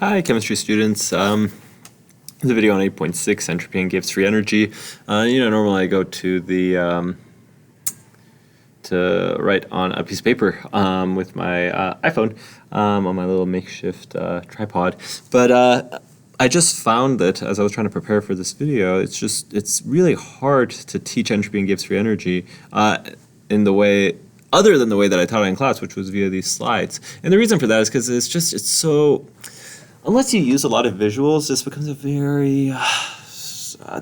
Hi, chemistry students. This is a video on 8.6, entropy and Gibbs free energy. Normally I go to the to write on a piece of paper with my iPhone on my little makeshift tripod. But I just found that as I was trying to prepare for this video, it's really hard to teach entropy and Gibbs free energy in the way other than the way that I taught it in class, which was via these slides. And the reason for that is because it's so, unless you use a lot of visuals, this becomes a very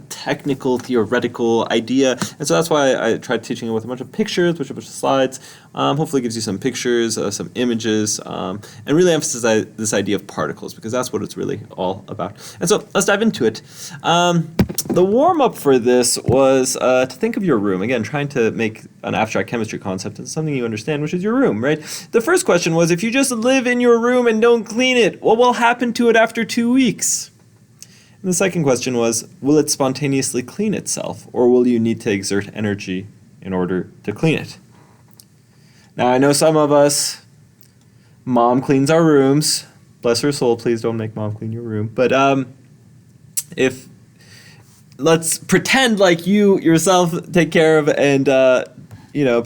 technical, theoretical idea. And so that's why I tried teaching it with a bunch of pictures, with a bunch of slides. Hopefully it gives you some pictures, some images, and really emphasize this idea of particles, because that's what it's really all about. And so let's dive into it. The warm-up for this was to think of your room. Again, trying to make an abstract chemistry concept into something you understand, which is your room, right? The first question was, if you just live in your room and don't clean it, what will happen to it after 2 weeks? And the second question was, will it spontaneously clean itself, or will you need to exert energy in order to clean it? Now, I know some of us, mom cleans our rooms. Bless her soul, please don't make mom clean your room. But let's pretend like you yourself take care of and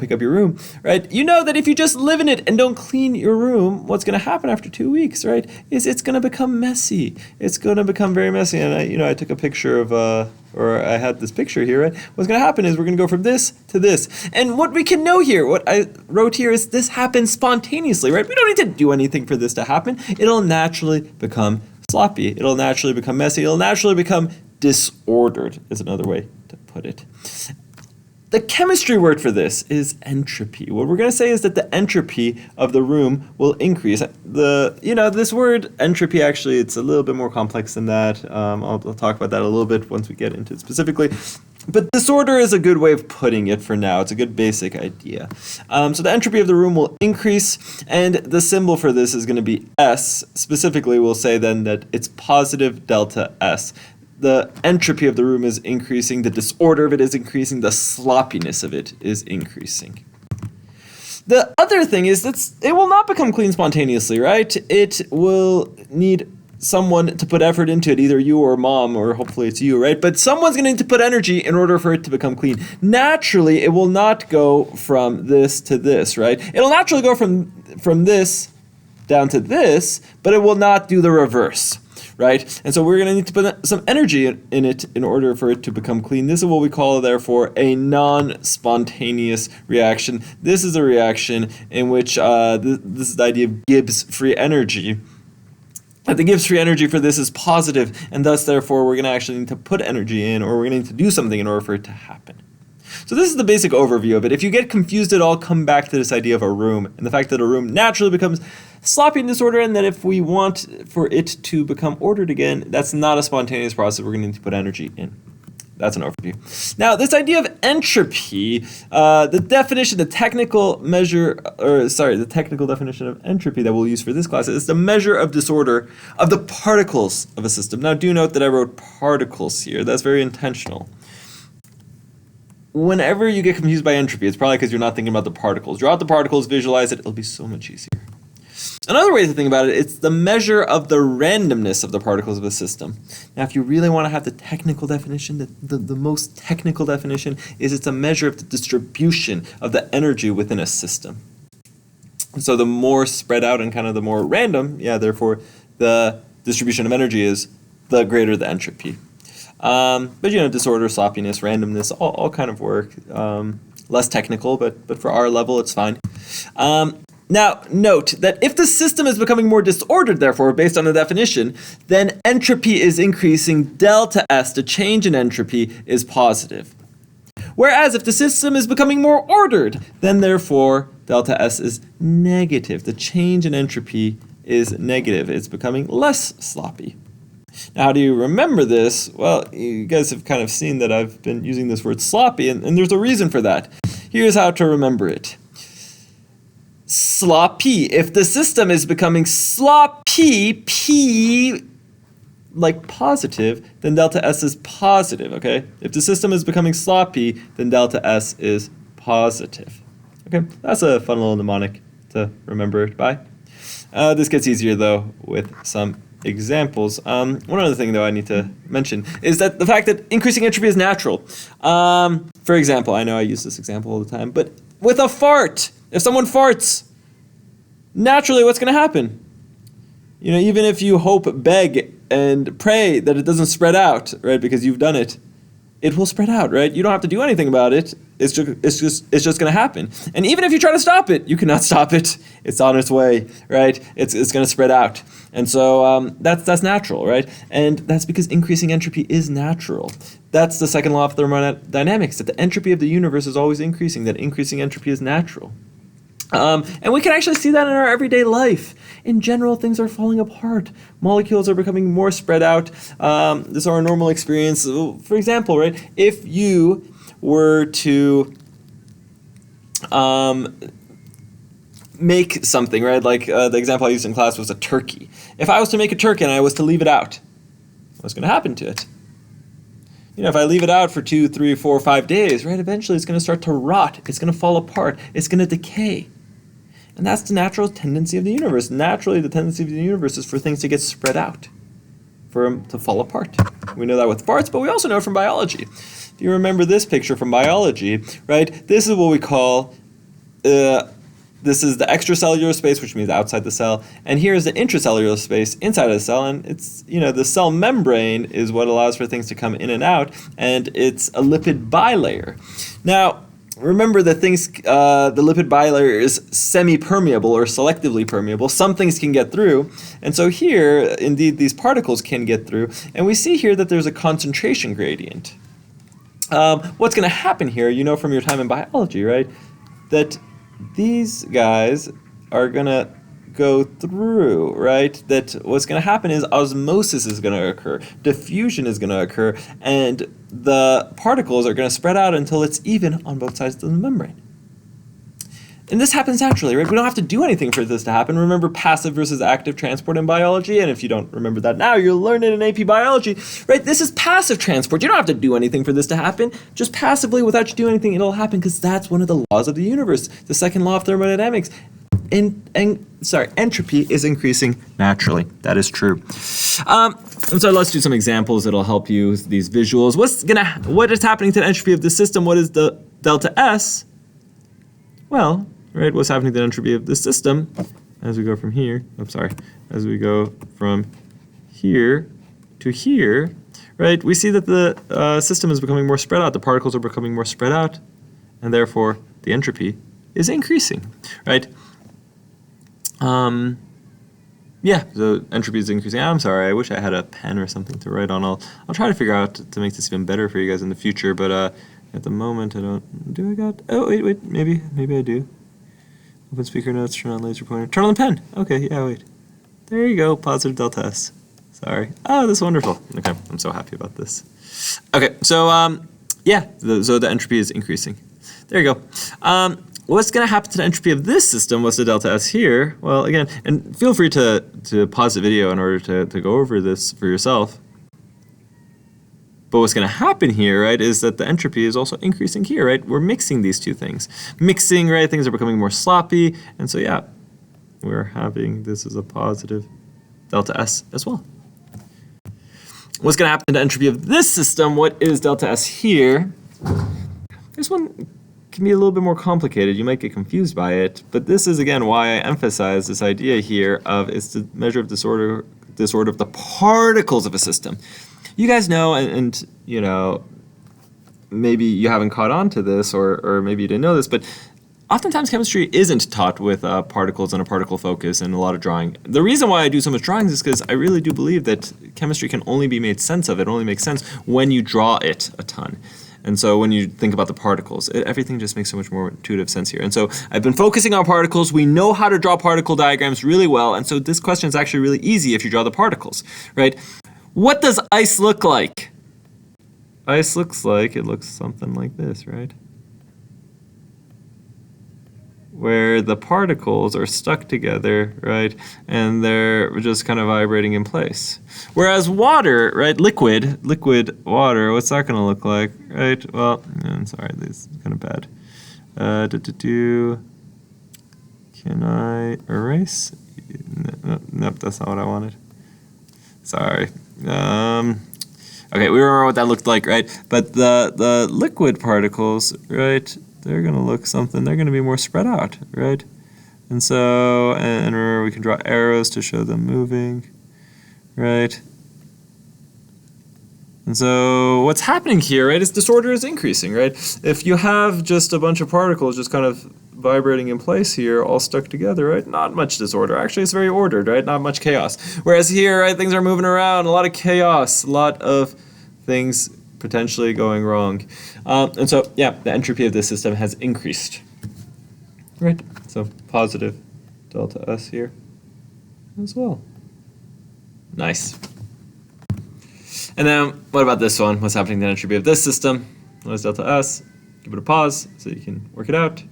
pick up your room, right? You know that if you just live in it and don't clean your room, what's going to happen after 2 weeks, right? Is it's going to become messy. It's going to become very messy. And I took a picture of, or I had this picture here, right? What's going to happen is we're going to go from this to this. And what we can know here, what I wrote here is this happens spontaneously, right? We don't need to do anything for this to happen. It'll naturally become sloppy. It'll naturally become messy. It'll naturally become disordered, is another way to put it. The chemistry word for this is entropy. What we're going to say is that the entropy of the room will increase. This word entropy, actually, it's a little bit more complex than that. I'll talk about that a little bit once we get into it specifically. But disorder is a good way of putting it for now. It's a good basic idea. So the entropy of the room will increase, and the symbol for this is going to be S. Specifically, we'll say then that it's positive delta S. The entropy of the room is increasing, the disorder of it is increasing, the sloppiness of it is increasing. The other thing is that it will not become clean spontaneously, right? It will need someone to put effort into it, either you or mom, or hopefully it's you, right? But someone's going to need to put energy in order for it to become clean. Naturally, it will not go from this to this, right? It'll naturally go from this down to this, but it will not do the reverse. Right? And so we're going to need to put some energy in it in order for it to become clean. This is what we call, therefore, a non-spontaneous reaction. This is a reaction in which this is the idea of Gibbs free energy. But the Gibbs free energy for this is positive, and thus, therefore, we're going to actually need to put energy in, or we're going to need to do something in order for it to happen. So this is the basic overview of it. If you get confused at all, come back to this idea of a room and the fact that a room naturally becomes sloppy and disordered, and that if we want for it to become ordered again, that's not a spontaneous process. We're going to need to put energy in. That's an overview. Now, this idea of entropy, the technical definition of entropy that we'll use for this class is the measure of disorder of the particles of a system. Now, do note that I wrote particles here. That's very intentional. Whenever you get confused by entropy, it's probably because you're not thinking about the particles. Draw out the particles, visualize it, it'll be so much easier. Another way to think about it, it's the measure of the randomness of the particles of a system. Now, if you really want to have the technical definition, the most technical definition is it's a measure of the distribution of the energy within a system. So the more spread out and kind of the more random, therefore the distribution of energy is, the greater the entropy. But disorder, sloppiness, randomness, all kind of work. Less technical, but for our level, it's fine. Now, note that if the system is becoming more disordered, therefore, based on the definition, then entropy is increasing. Delta S, the change in entropy, is positive. Whereas if the system is becoming more ordered, then therefore, delta S is negative. The change in entropy is negative. It's becoming less sloppy. Now, how do you remember this? Well, you guys have kind of seen that I've been using this word sloppy, and there's a reason for that. Here's how to remember it. Sloppy. If the system is becoming sloppy, P like positive, then delta S is positive, okay? If the system is becoming sloppy, then delta S is positive. Okay, that's a fun little mnemonic to remember it by. This gets easier, though, with some examples. One other thing, though, I need to mention is that the fact that increasing entropy is natural. For example, I know I use this example all the time, but with a fart, if someone farts, naturally what's going to happen? You know, even if you hope, beg, and pray that it doesn't spread out, right, because you've done it, it will spread out, right? You don't have to do anything about it. It's just going to happen. And even if you try to stop it, you cannot stop it. It's on its way, right? It's going to spread out. And so that's natural, right? And that's because increasing entropy is natural. That's the second law of thermodynamics, that the entropy of the universe is always increasing, that increasing entropy is natural. And we can actually see that in our everyday life. In general, things are falling apart. Molecules are becoming more spread out. This is our normal experience. For example, right, if you were to make something, right, like the example I used in class was a turkey. If I was to make a turkey and I was to leave it out, what's going to happen to it? You know, if I leave it out for 2, 3, 4, 5 days, right, eventually it's going to start to rot. It's going to fall apart. It's going to decay. And that's the natural tendency of the universe. Naturally, the tendency of the universe is for things to get spread out, for them to fall apart. We know that with farts, but we also know it from biology. If you remember this picture from biology, right, this is what we call, this is the extracellular space, which means outside the cell, and here is the intracellular space inside of the cell, and it's, you know, the cell membrane is what allows for things to come in and out, and it's a lipid bilayer. Now, remember that things, the lipid bilayer is semi-permeable or selectively permeable. Some things can get through, and so here, indeed, these particles can get through, and we see here that there's a concentration gradient. What's going to happen here, you know from your time in biology, right, that these guys are going to go through, right? That what's going to happen is osmosis is going to occur, diffusion is going to occur, and the particles are going to spread out until it's even on both sides of the membrane. And this happens naturally, right? We don't have to do anything for this to happen. Remember passive versus active transport in biology, and if you don't remember that now, you'll learn it in AP biology, right? This is passive transport. You don't have to do anything for this to happen. Just passively, without you doing anything, it'll happen because that's one of the laws of the universe, the second law of thermodynamics. Entropy is increasing naturally. That is true. And so let's do some examples that'll help you with these visuals. What is happening to the entropy of this system? What is the delta S? Well, right, what's happening to the entropy of this system as we go from here? As we go from here to here, right? We see that the system is becoming more spread out. The particles are becoming more spread out, and therefore the entropy is increasing, right? Yeah, so entropy is increasing. I'm sorry, I wish I had a pen or something to write on. I'll try to figure out to make this even better for you guys in the future, but at the moment I don't. Oh, wait, maybe I do. Open speaker notes, turn on laser pointer. Turn on the pen! Okay, yeah, wait. There you go, positive delta S. Sorry. Oh, this is wonderful. Okay, I'm so happy about this. Okay, so, yeah, so the entropy is increasing. There you go. What's going to happen to the entropy of this system? What's the delta S here? Well, again, and feel free to pause the video in order to go over this for yourself. But what's going to happen here, right, is that the entropy is also increasing here, right? We're mixing these two things. Mixing, right, things are becoming more sloppy. And so, yeah, we're having, this is a positive delta S as well. What's going to happen to the entropy of this system? What is delta S here? This one can be a little bit more complicated. You might get confused by it, but this is again why I emphasize this idea here of it's the measure of disorder of the particles of a system. You guys know, and you know, maybe you haven't caught on to this, or maybe you didn't know this, but oftentimes chemistry isn't taught with particles and a particle focus and a lot of drawing. The reason why I do so much drawing is because I really do believe that chemistry can only be made sense of. It only makes sense when you draw it a ton. And so when you think about the particles, everything just makes so much more intuitive sense here. And so I've been focusing on particles. We know how to draw particle diagrams really well. And so this question is actually really easy if you draw the particles, right? What does ice look like? Ice looks like, it looks something like this, right? Where the particles are stuck together, right? And they're just kind of vibrating in place. Whereas water, right, liquid water, what's that going to look like, right? Well, I'm sorry, this is kind of bad. Can I erase? Nope, that's not what I wanted. Sorry. Okay, we remember what that looked like, right? But the liquid particles, right, they're going to look something. They're going to be more spread out, right? And so, and remember, we can draw arrows to show them moving, right? And so what's happening here, right, is disorder is increasing, right? If you have just a bunch of particles just kind of vibrating in place here, all stuck together, right, not much disorder. Actually, it's very ordered, right? Not much chaos. Whereas here, right, things are moving around, a lot of chaos, a lot of things potentially going wrong. And so, yeah, the entropy of this system has increased, right? So positive delta S here as well. Nice. And then what about this one? What's happening to the entropy of this system? What is delta S? Give it a pause so you can work it out.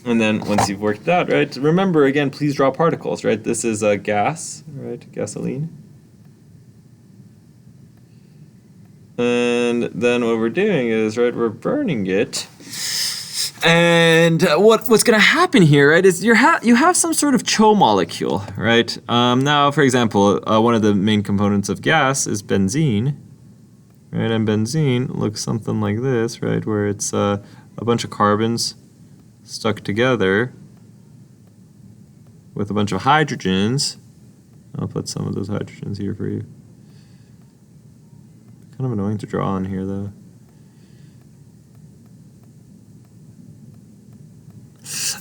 And then once you've worked it out, right, remember again, please draw particles, right? This is a gas, right, gasoline. And then what we're doing is, right, we're burning it. And what's going to happen here, right, is you have some sort of CHO molecule, right? Now, for example, one of the main components of gas is benzene, right? And benzene looks something like this, right, where it's a bunch of carbons stuck together with a bunch of hydrogens. I'll put some of those hydrogens here for you. Kind of annoying to draw on here, though.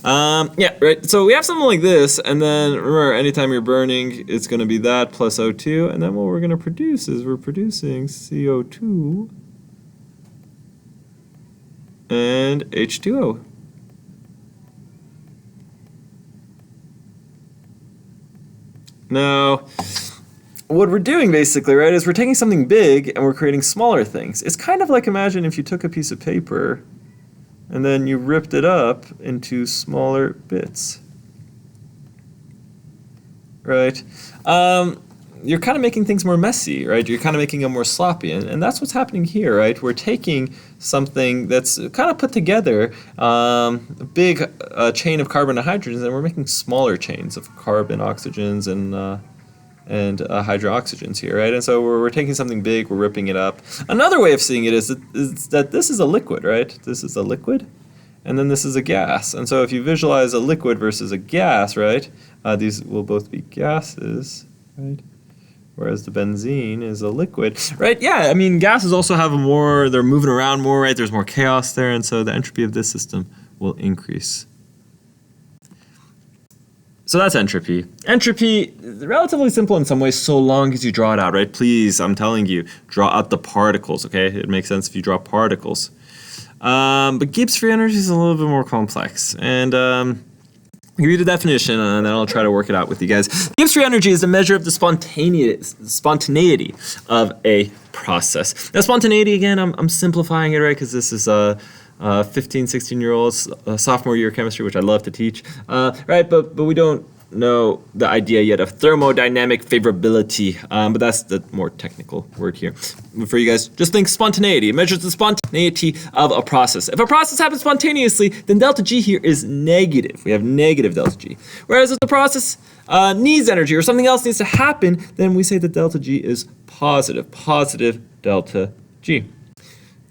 Yeah, right. So we have something like this, and then remember, anytime you're burning, it's going to be that plus O2, and then what we're going to produce is we're producing CO2 and H2O. Now, what we're doing basically, right, is we're taking something big and we're creating smaller things. It's kind of like, imagine if you took a piece of paper and then you ripped it up into smaller bits, right? You're kind of making things more messy, right? You're kind of making them more sloppy, and that's what's happening here, right? We're taking something that's kind of put together, a big chain of carbon and hydrogens, and we're making smaller chains of carbon, oxygens, and hydroxygens here, right? And so we're taking something big, we're ripping it up. Another way of seeing it is that this is a liquid, right? This is a liquid, and then this is a gas. And so if you visualize a liquid versus a gas, right, these will both be gases, right? Whereas the benzene is a liquid, right? Yeah, I mean, gases also have they're moving around more, right? There's more chaos there, and so the entropy of this system will increase. So that's entropy. Entropy is relatively simple in some ways, so long as you draw it out, right? Please, I'm telling you, draw out the particles, okay? It makes sense if you draw particles. But Gibbs free energy is a little bit more complex. And I'll give you the definition, and then I'll try to work it out with you guys. Gibbs free energy is a measure of the spontaneity of a process. Now, spontaneity, again, I'm simplifying it, right? Because this is 15, 16-year-olds, sophomore year chemistry, which I love to teach, right? But we don't know the idea yet of thermodynamic favorability, but that's the more technical word here. For you guys, just think spontaneity. It measures the spontaneity of a process. If a process happens spontaneously, then delta G here is negative. We have negative delta G. Whereas if the process needs energy or something else needs to happen, then we say that delta G is positive delta G.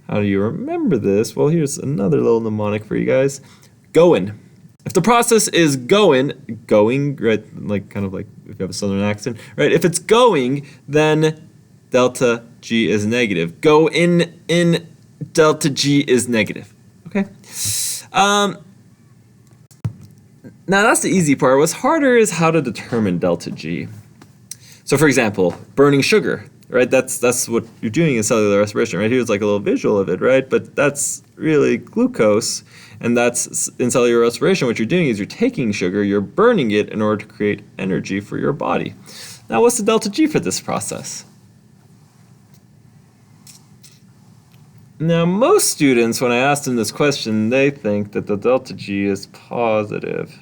How do you remember this? Well, here's another little mnemonic for you guys. Going. If the process is going, right, like kind of like if you have a southern accent, right? If it's going, then delta G is negative. Go in delta G is negative. Okay? Now that's the easy part. What's harder is how to determine delta G. So for example, burning sugar. Right, that's what you're doing in cellular respiration. Right, here's like a little visual of it, right? But that's really glucose, and that's in cellular respiration. What you're doing is you're taking sugar, you're burning it in order to create energy for your body. Now, what's the delta G for this process? Now, most students, when I ask them this question, they think that the delta G is positive.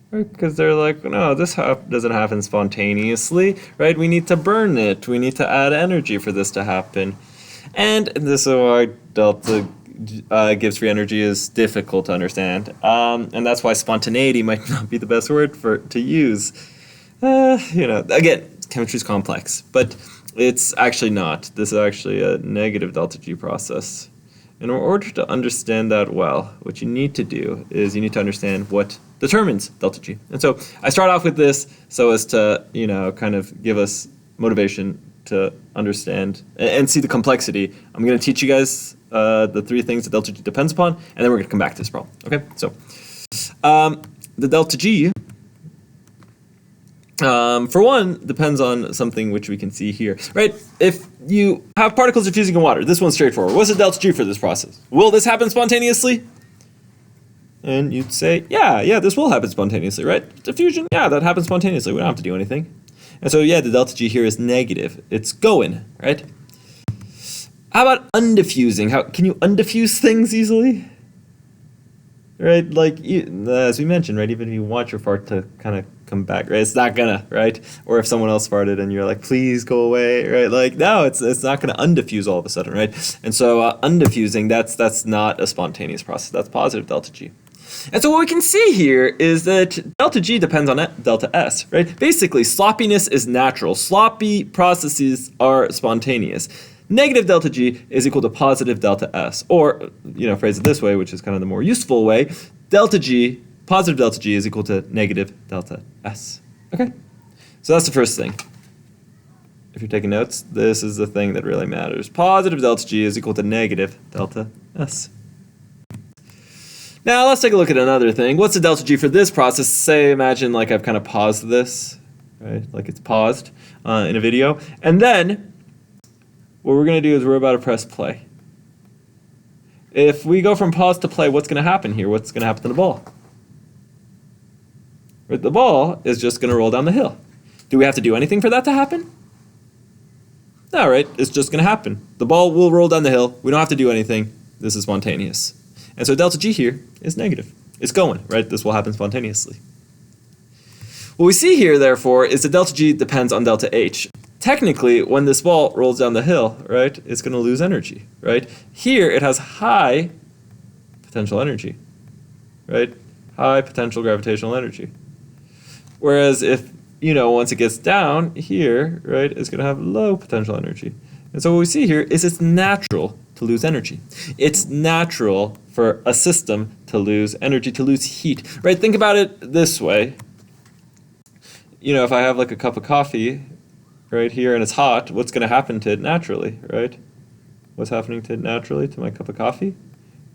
Right? Because they're like, no, this doesn't happen spontaneously, right? We need to burn it. We need to add energy for this to happen. And this is why delta Gibbs free energy is difficult to understand. And that's why spontaneity might not be the best word to use. Again, chemistry's complex, but it's actually not. This is actually a negative delta G process. In order to understand that well, what you need to do is you need to understand what determines delta G. And so I start off with this so as to, kind of give us motivation to understand and see the complexity. I'm going to teach you guys the three things that delta G depends upon, and then we're going to come back to this problem. Okay, so the delta G, for one, depends on something which we can see here, right? If you have particles diffusing in water, this one's straightforward. What's the delta G for this process? Will this happen spontaneously? And you'd say, yeah, this will happen spontaneously, right? Diffusion, yeah, that happens spontaneously. We don't have to do anything. And so, yeah, the delta G here is negative. It's going, right? How about undiffusing? Can you undiffuse things easily? Right, like, as we mentioned, right, even if you want your fart to kind of come back, right, it's not gonna, right? Or if someone else farted and you're like, please go away, right? Like, no, it's not gonna undiffuse all of a sudden, right? And so undiffusing, that's not a spontaneous process. That's positive delta G. And so what we can see here is that delta G depends on delta S, right? Basically, sloppiness is natural. Sloppy processes are spontaneous. Negative delta G is equal to positive delta S. Or, phrase it this way, which is kind of the more useful way, delta G, positive delta G is equal to negative delta S. Okay? So that's the first thing. If you're taking notes, this is the thing that really matters. Positive delta G is equal to negative delta S. Now let's take a look at another thing. What's the delta G for this process? Say, imagine like I've kind of paused this, right? Like it's paused in a video. And then what we're going to do is we're about to press play. If we go from pause to play, what's going to happen here? What's going to happen to the ball? Right, the ball is just going to roll down the hill. Do we have to do anything for that to happen? No, right? It's just going to happen. The ball will roll down the hill. We don't have to do anything. This is spontaneous. And so delta G here is negative. It's going, right? This will happen spontaneously. What we see here, therefore, is that delta G depends on delta H. Technically, when this ball rolls down the hill, right, it's going to lose energy, right? Here, it has high potential energy, right? High potential gravitational energy. Whereas if, once it gets down here, right, it's going to have low potential energy. And so what we see here is it's natural to lose energy. It's natural for a system to lose energy, to lose heat, right? Think about it this way. If I have like a cup of coffee right here and it's hot, what's going to happen to it naturally, right? What's happening to it naturally to my cup of coffee?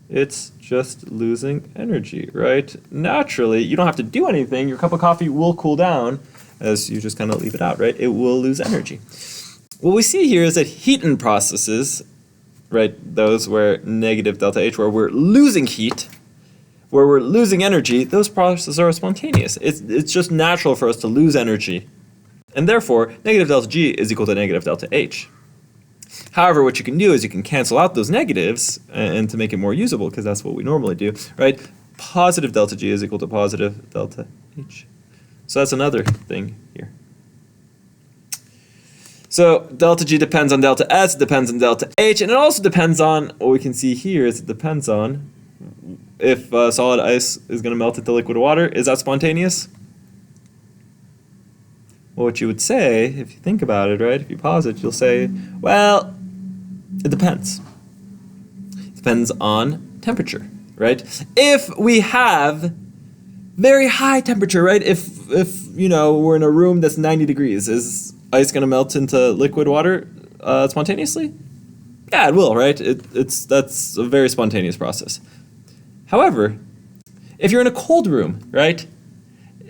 It's just losing energy, right? Naturally, you don't have to do anything. Your cup of coffee will cool down as you just kind of leave it out, right? It will lose energy. What we see here is that heat-in processes, right, those where negative delta H, where we're losing heat, where we're losing energy, those processes are spontaneous. It's just natural for us to lose energy. And therefore, negative delta G is equal to negative delta H. However, what you can do is you can cancel out those negatives and to make it more usable, because that's what we normally do, right? Positive delta G is equal to positive delta H. So that's another thing here. So delta G depends on delta S, it depends on delta H, and it also depends on, what we can see here is it depends on if solid ice is going to melt into liquid water. Is that spontaneous? Well, what you would say, if you think about it, right, if you pause it, you'll say, well, it depends. It depends on temperature, right? If we have very high temperature, right, if we're in a room that's 90 degrees, is ice going to melt into liquid water spontaneously? Yeah, it will, right? That's a very spontaneous process. However, if you're in a cold room, right,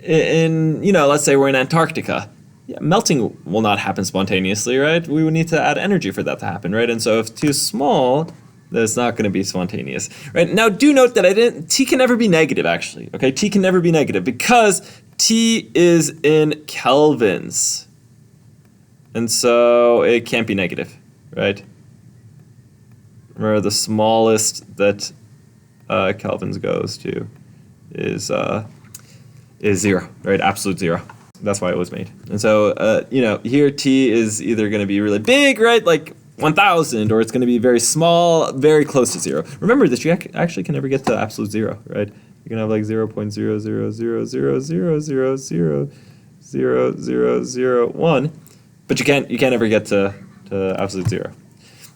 let's say we're in Antarctica, yeah, melting will not happen spontaneously, right? We would need to add energy for that to happen, right? And so if too small, then it's not going to be spontaneous, right? Now, do note that T can never be negative, actually, okay? T can never be negative because T is in kelvins. And so it can't be negative, right? Remember, the smallest that kelvins goes to is 0, right? Absolute 0. That's why it was made. And so, here T is either going to be really big, right? Like 1,000, or it's going to be very small, very close to 0. Remember that you actually can never get to absolute 0, right? You can have like 0.000000000 0, 0, 0, 1, but you can't ever get to absolute 0.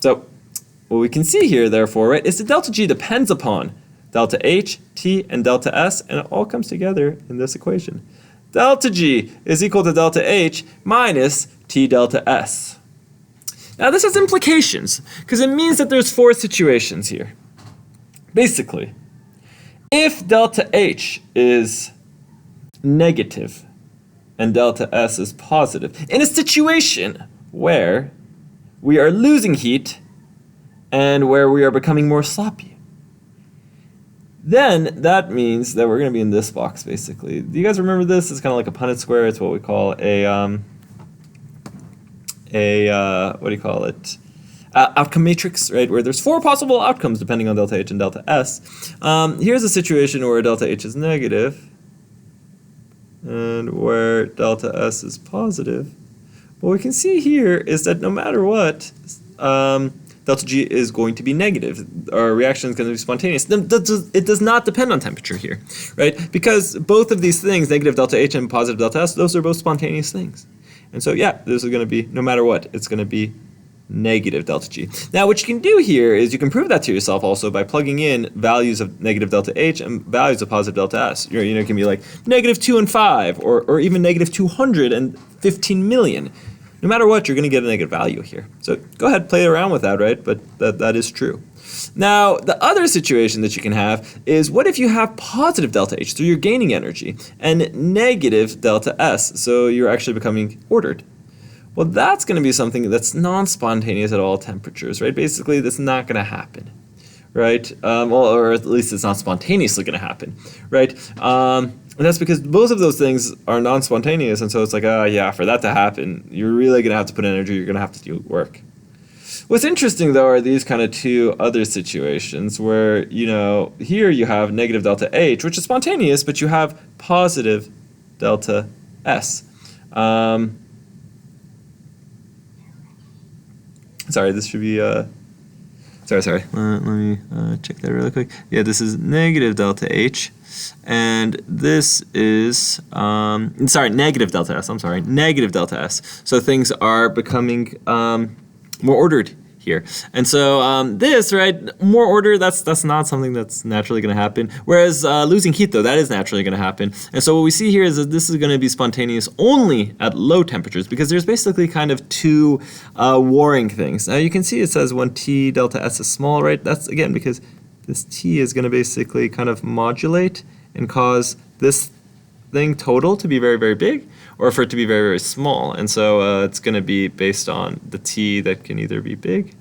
So what we can see here, therefore, right, is that delta G depends upon delta H, T, and delta S, and it all comes together in this equation. Delta G is equal to delta H minus T delta S. Now this has implications, because it means that there's 4 situations here. Basically, if delta H is negative and delta S is positive, in a situation where we are losing heat and where we are becoming more sloppy, then that means that we're going to be in this box, basically. Do you guys remember this? It's kind of like a Punnett square. It's what we call outcome matrix, right? Where there's 4 possible outcomes depending on delta H and delta S. Here's a situation where delta H is negative and where delta S is positive. What we can see here is that no matter what, delta G is going to be negative. Our reaction is going to be spontaneous. It does not depend on temperature here, right? Because both of these things, negative delta H and positive delta S, those are both spontaneous things. And so, yeah, this is going to be, no matter what, it's going to be negative delta G. Now, what you can do here is you can prove that to yourself also by plugging in values of negative delta H and values of positive delta S. It can be like negative 2 and 5, or even negative 215 million. No matter what, you're going to get a negative value here. So go ahead, play around with that, right? But that is true. Now, the other situation that you can have is, what if you have positive delta H, so you're gaining energy, and negative delta S, so you're actually becoming ordered? Well, that's going to be something that's non-spontaneous at all temperatures, right? Basically, that's not going to happen, right? Or at least it's not spontaneously going to happen, right? And that's because both of those things are non-spontaneous, and so it's like, yeah, for that to happen, you're really going to have to put in energy, you're going to have to do work. What's interesting, though, are these kind of 2 other situations where, here you have negative delta H, which is spontaneous, but you have positive delta S. Sorry, this should be, sorry. Let me check that really quick. Yeah, this is negative delta H. And this is, negative delta S, negative delta S. So things are becoming more ordered here. And so this, right, more order, that's not something that's naturally going to happen. Whereas losing heat, though, that is naturally going to happen. And so what we see here is that this is going to be spontaneous only at low temperatures, because there's basically kind of 2 warring things. Now you can see it says when T delta S is small, right? That's, again, because this T is going to basically kind of modulate and cause this thing total to be very, very big, or for it to be very, very small. And so it's going to be based on the T that can either be big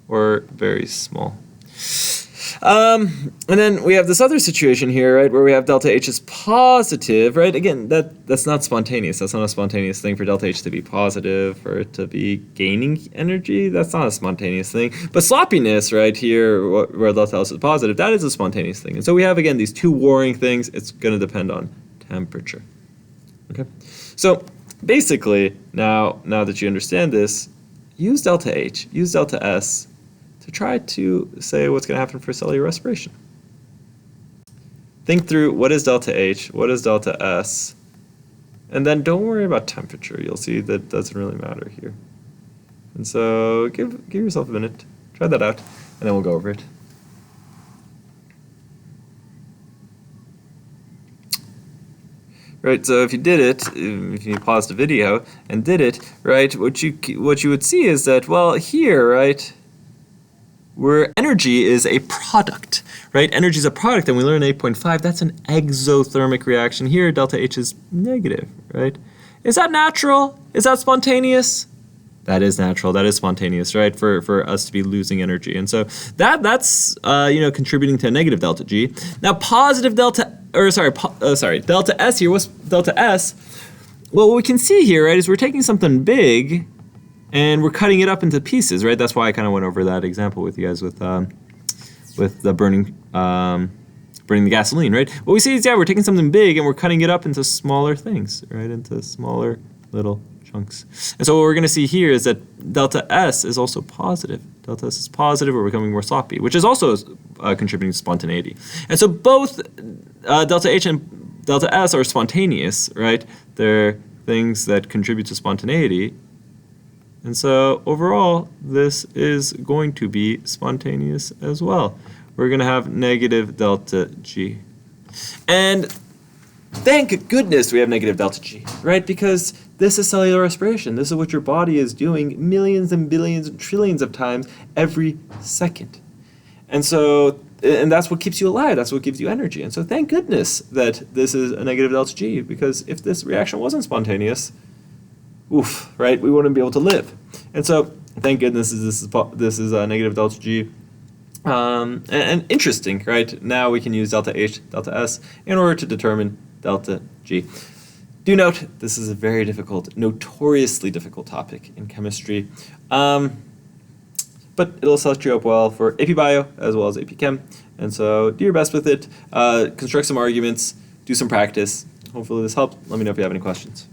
or very small. And then we have this other situation here, right, where we have delta H is positive, right? Again, that's not spontaneous. That's not a spontaneous thing for delta H to be positive, for it to be gaining energy. That's not a spontaneous thing. But sloppiness, right, here, where delta S is positive, that is a spontaneous thing. And so we have, again, these 2 warring things. It's going to depend on temperature. Okay? So basically, now that you understand this, use delta H, use delta S, to try to say what's going to happen for cellular respiration. Think through, what is delta H, what is delta S, and then don't worry about temperature. You'll see that doesn't really matter here. And so give yourself a minute, try that out, and then we'll go over it. Right, so if you did it, if you paused the video and did it, right, what you would see is that, well, here, right, where energy is a product, right? Energy is a product, and we learned 8.5, that's an exothermic reaction. Here, delta H is negative, right? Is that natural? Is that spontaneous? That is natural, that is spontaneous, right? For us to be losing energy. And so that's contributing to a negative delta G. Now positive delta S here, what's delta S? Well, what we can see here, right, is we're taking something big and we're cutting it up into pieces, right? That's why I kind of went over that example with you guys with the burning the gasoline, right? What we see is, yeah, we're taking something big and we're cutting it up into smaller things, right? Into smaller little chunks. And so what we're going to see here is that delta S is also positive. Delta S is positive, we're becoming more sloppy, which is also contributing to spontaneity. And so both delta H and delta S are spontaneous, right? They're things that contribute to spontaneity. And so overall, this is going to be spontaneous as well. We're going to have negative delta G. And thank goodness we have negative delta G, right? Because this is cellular respiration. This is what your body is doing millions and billions and trillions of times every second. And so, and that's what keeps you alive. That's what gives you energy. And so thank goodness that this is a negative delta G, because if this reaction wasn't spontaneous, oof, right, we wouldn't be able to live. And so thank goodness this is a negative delta G. And interesting, right? Now we can use delta H, delta S in order to determine delta G. Do note, this is a very difficult, notoriously difficult topic in chemistry. But it'll set you up well for AP Bio as well as AP Chem. And so do your best with it. Construct some arguments, do some practice. Hopefully this helped. Let me know if you have any questions.